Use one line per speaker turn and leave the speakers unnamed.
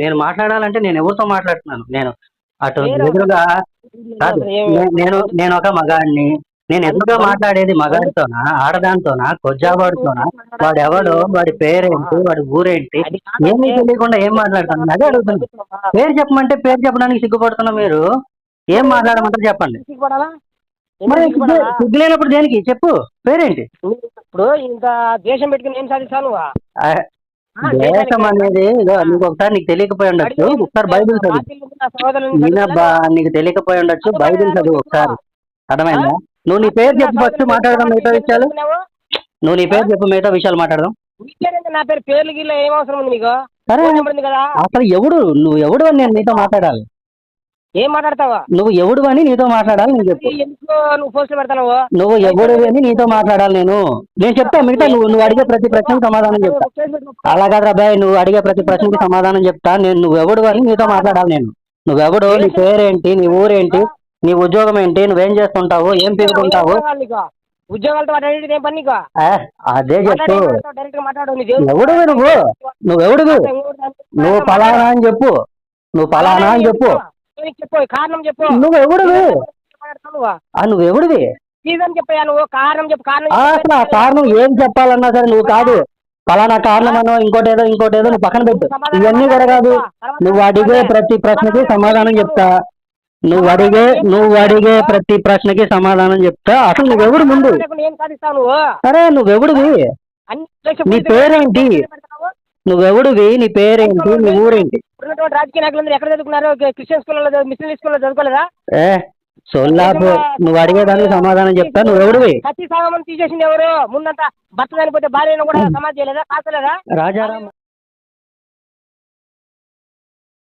నేను మాట్లాడాలంటే నేను ఎవరితో మాట్లాడుతున్నాను? నేను అటు
మీరు
ఎదురుగా కాదు.
అసలు ఏమి
నేను ఒక మగాడిని. నేను ఎదురుగా మాట్లాడేది మగాడితోనా, ఆడదానితోనా, కొజ్జాగాడితోనా, వాడెవడో, వాడి పేరేంటి, వాడి ఊరేంటి,
అది
ఏమీ
కాదంటే
తెలియకుండా ఏం మాట్లాడతాను? అదే అడుగుతున్నా. పేరు చెప్పమంటే పేరు చెప్పడానికి సిగ్గుపడుతున్నా మీరు. ఏం
మరి ఎందుకు
మాట్లాడమంటారు చెప్పండి.
సిగ్గుపడాలా?
మరి
ఎందుకు సిగ్గుపడాలా?
సిగ్గు లేనప్పుడు దేనికి చెప్పు పేరేంటి?
ఇప్పుడు ఇంత దేశం పెట్టుకుని ఏం సాధిస్తావు నువ్వు?
ఆ,
దేశానికి
దేశం అనేది ఇదో నీకు ఒకసారి నీకు తెలియకపోయి ఉండొచ్చు. ఒకసారి బైబిల్ చదువు. ఈయనబ్బా నీకు తెలియకపోయి ఉండొచ్చు. బైబిల్ చదువు ఒకసారి. అర్థమైందా? నువ్వు నీ పేరు చెప్పు ఫస్ట్ మాట్లాడదాం మిగతా విషయాలు. నువ్వు నీ పేరు చెప్పు మిగతా విషయాలు మాట్లాడదాం.
నా పేరు పేర్లు గీళ్ళు ఏం అవసరం ఉంది నీకు?
సరే
ఫోన్ నెంబర్ ఉంది కదా?
అసలు నువ్వు ఎవడు అని నేను నీతో మాట్లాడాలి.
ఏం మాట్లాడతావా?
నువ్వు ఎవడు అని నీతో మాట్లాడాలి నేను చెప్పు.
ఎందుకు నువ్వు పోస్టులు పెడతావు?
నువ్వు ఎవడు అని నీతో మాట్లాడాలి నేను చెప్తా మిగతా నువ్వు అడిగే ప్రతి ప్రశ్నకి సమాధానం చెప్తా. అలా కాదురా బాయ్, నువ్వు అడిగే ప్రతి ప్రశ్నకి సమాధానం చెప్తా. నువ్వు ఎవడు అని నీతో మాట్లాడాలి నేను. నువ్వెవడు, నీ పేరేంటి, నీ ఊరేంటి, నీ ఉద్యోగం ఏంటి, నువ్వేం చేస్తుంటావు, ఏం పీకుతుంటావు?
ఉద్యోగాలతో మాట్లాడేది ఏం పని నీకు?
అదే చెప్పు.
డైరెక్ట్ గా మాట్లాడు.
ఎవడువి నువ్వెవడువి? నువ్వు పలానా అని చెప్పు. నువ్వు పలానా అని చెప్పు.
చెప్పు కారణం చెప్పు.
నువ్వెవడువి? నువ్వెవడివి?
సీజన్ చెప్పయ్యా, నువ్వు కారణం చెప్పు. కారణం
అసలు ఆ కారణం ఏం చెప్పాలన్నా సరే నువ్వు కాదు. పలానా కారణం అనో ఇంకోటేదో నువ్వు పక్కన పెట్టు. ఇవన్నీ కూడా కాదు. నువ్వు అడిగే ప్రతి ప్రశ్నకి సమాధానం చెప్తా. నువ్వు అడిగే ప్రతి ప్రశ్నకి సమాధానం చెప్తా. అసలు నువ్వెవడు ముందు? సరే నువ్వెవడివి? నీ పేరేంటి? నువ్వెవడివి? నీ పేరేంటి? నీ ఊరేంటి?
రాజకీయ నాయకులందరూ ఎక్కడ చదువుకున్నారు? క్రిస్టియన్ స్కూల్లో, మిషనరీ స్కూల్లో చదువుకోలేదా?
సొల్లాపు. నువ్వు అడిగేదానికి సమాధానం చెప్తా. నువ్వెవడివి?
సతీ సాగమని తీసేసింది ఎవరు? ముందంతా భర్త చనిపోతే భార్యను కూడా సమాధి చేయలేదా? కాసలేదా?
రాజారాం.